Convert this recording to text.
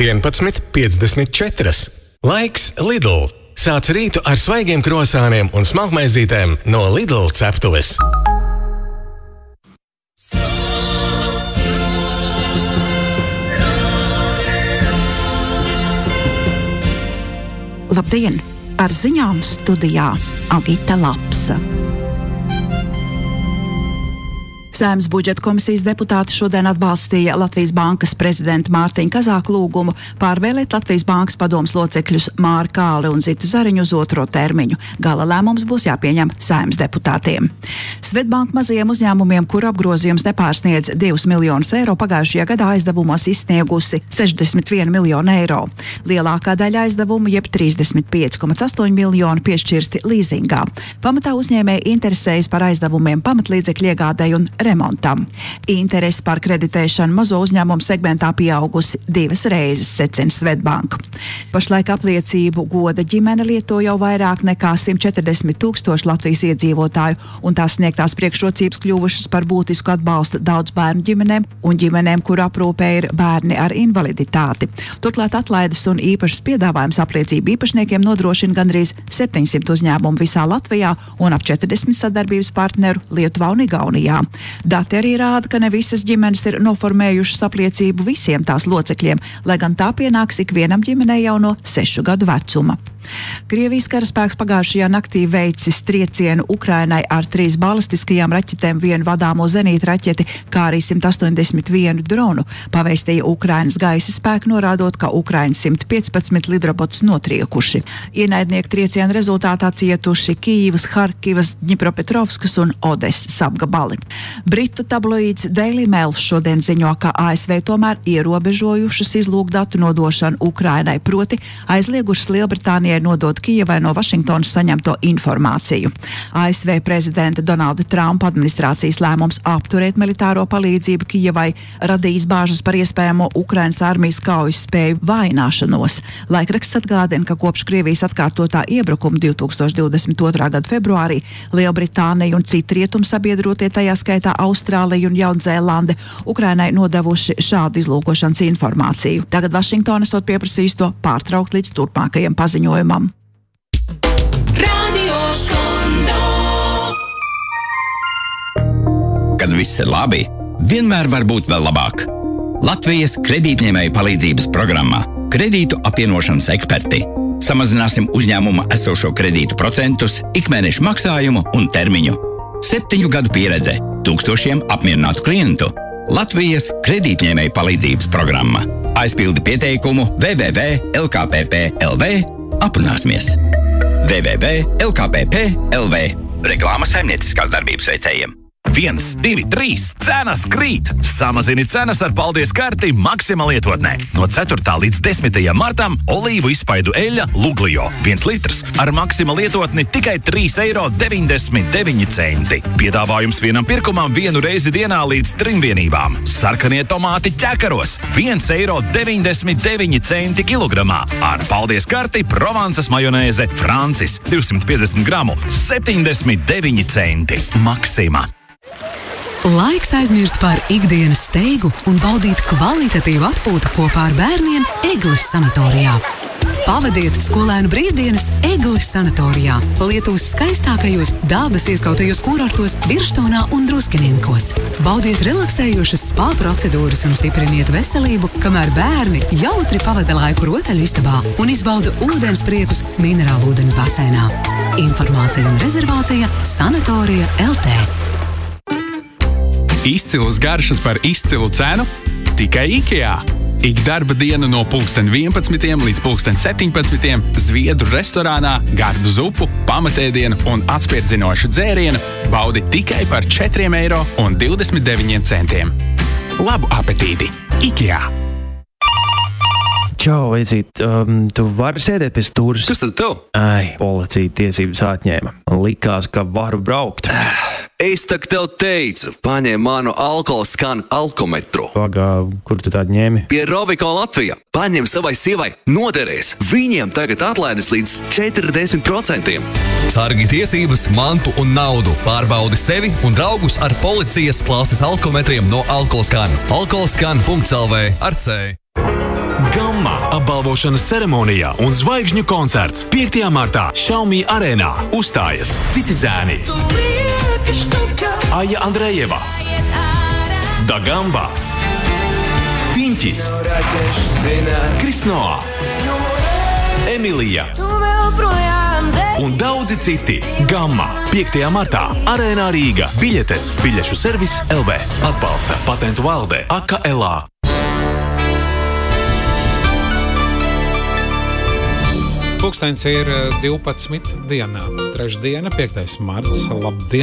11:54. Laiks Lidl. Sāc rītu ar svaigiem krosāniem un smalkmaizītēm no Lidl ceptuves. Labdien! Ar ziņām studijā Agita Lapsa. Saeimas budžeta komisijas deputāti šodien atbalstīja Latvijas bankas prezidenta Mārtiņa Kazāka lūgumu pārvēlēt Latvijas bankas padomes locekļus Māri Kāli un Zitu Zariņu uz otro termiņu. Gala lēmums būs jāpieņem Saeimas deputātiem. Svetbanka mazajiem uzņēmumiem, kuru apgrozījums nepārsniedz 2 miljonus eiro, pagājušajā gadā aizdevumos izsniegusi 61 miljonu eiro. Lielākā daļa aizdevumu, jeb 35,8 miljoni, piešķirti līzingā. Pamatā uzņēmēji interesējas par aizdevumiem pamatlīdzekļu iegādēji un remontam. Interesi par kreditēšanu mazo uzņēmumu segmentā pieaugusi 2 reizes, secina Svetbanka. Pašlaik apliecību goda ģimene lieto jau vairāk nekā 140 000 Latvijas iedzīvotāju, un tās sniegtās priekšrocības kļuvušas par būtisku atbalstu daudz bērnu ģimenēm un ģimenēm, kur aprūpē ir bērni ar invaliditāti. Turklāt atlaides un īpašas piedāvājums apliecību īpašniekiem nodrošina gandrīz 700 uzņēmumu visā Latvijā un ap 40 sadarbības partneru Lietuvā un Igaunijā. Dati arī rāda, ka ne visas ģimenes ir noformējušas apliecību visiem tās locekļiem, lai gan tā pienāks ikvienam ģimenei jau no 6 gadu vecuma. Krievijas karaspēks pagājušajā naktī veicis triecienu Ukrainai ar 3 balistiskajām raķetēm, 1 vadāmo zenīta raķeti, kā arī 181 dronu, pavēstīja Ukrainas gaisa spēki, norādot, ka Ukrainas 115 lidrobotus notriekuši. Ienaidnieku trieciena rezultātā cietuši Kijivas, Harkivas, Dņipropetrovskas un Odesas apgabali. Britu tabloīds Daily Mail šodien ziņo, ka ASV tomēr ierobežojušas izlūkdatu nodošanu Ukrainai, proti aizliegušas Lielbritānijai nodot Kijevai no Vašingtonas saņemto informāciju. ASV prezidenta Donalda Trumpa administrācijas lēmums apturēt militāro palīdzību Kijevai radījis bāžas par iespējamo Ukrainas armijas kaujas spēju vājināšanos. Laikraksts atgādina, ka kopš Krievijas atkārtotā iebrukuma 2022. Gada februārī Lielbritānija un citi rietumu sabiedrotie, tajā skaitā Austrālija un Jaunzēlande, Ukrainai nodevuši šādu izlūkošanas informāciju. Tagad Vašingtona esot pieprasījis to pārtraukt līdz turpmākajiem paziņojumam. Kad viss ir labi, vienmēr var būt vēl labāk. Latvijas kredītņēmēju palīdzības programmā Kredītu apvienošanas eksperti. Samazināsim uzņēmuma esošo kredītu procentus, ikmēnešu maksājumu un termiņu. 7 gadu pieredze, tūkstošiem apmierinātu klientu. Latvijas kredītņēmēju palīdzības programma. Aizpildi pieteikumu www.lkpp.lv. Aprunāsimies. www.lkpp.lv. Reklāma saimnieciskās darbības veicējiem. 1, 2, 3. Cenas krīt! Samazini cenas ar Paldies karti Maksima lietotnē. No 4. līdz 10. martam olīvu izspaidu eļļa Luglio 1 litrs ar Maksima lietotni tikai 3,99 €. Piedāvājums vienam pirkumam 1 reizi dienā līdz 3 vienībām. Sarkanie tomāti ķekaros 1,99 € kilogramā. Ar Paldies karti Provansas majonēze Francis 250 gramu 79 centi. Maksima. Laiks aizmirst par ikdienas steigu un baudīt kvalitatīvu atpūtu kopā ar bērniem Eglis sanatorijā. Pavadiet skolēnu brīvdienas Eglis sanatorijā, Lietuvas skaistākajos dabas ieskautajos kurortos Birštonā un Druskininkos. Baudiet relaksējošas spā procedūras un stipriniet veselību, kamēr bērni jautri pavada laiku rotaļu istabā un izbauda ūdens priekus minerālu ūdens basēnā. Informācija un rezervācija Sanatorija LT. Izcilas garšas par izcilu cenu tikai IKEA. Ik darba diena no 11:00 līdz 17:00 Zviedru restorānā gardu zupu, pamatēdienu un atspierdzinošu dzērienu baudi tikai par 4,29 €. Labu apetīti! IKEA! Čau, Edzīt, tu vari sēdēt pie stūres? Kas tad tev? Ai, policija tiesības atņēma. Likās, ka varu braukt. Es tak tev teicu, paņem manu alkohola skanu alkometru. Pagā, kur tu tādu ņēmi? Pie Roviko Latvijā. Paņem savai sievai, noderēs. Viņiem tagad atlaides līdz 40%. Sargi tiesības, mantu un naudu. Pārbaudi sevi un draugus ar policijas klases alkometriem no Alkolskan. Alkolskan.lv ar C. Gamma apbalvošanas ceremonijā un zvaigžņu koncerts 5. martā Xiaomi arēnā uzstājas citi zēni. Aija Andrejeva, Dagamba, Piņķis, Krisnoa, Emilija un daudzi citi. Gamma 5. martā arēnā Rīga. Biļetes biļešu servis LV. Atbalsta Patentu valde AKLA. Pulkstenis ir 12 dienā. Trešdiena, 5. marts. Labdien!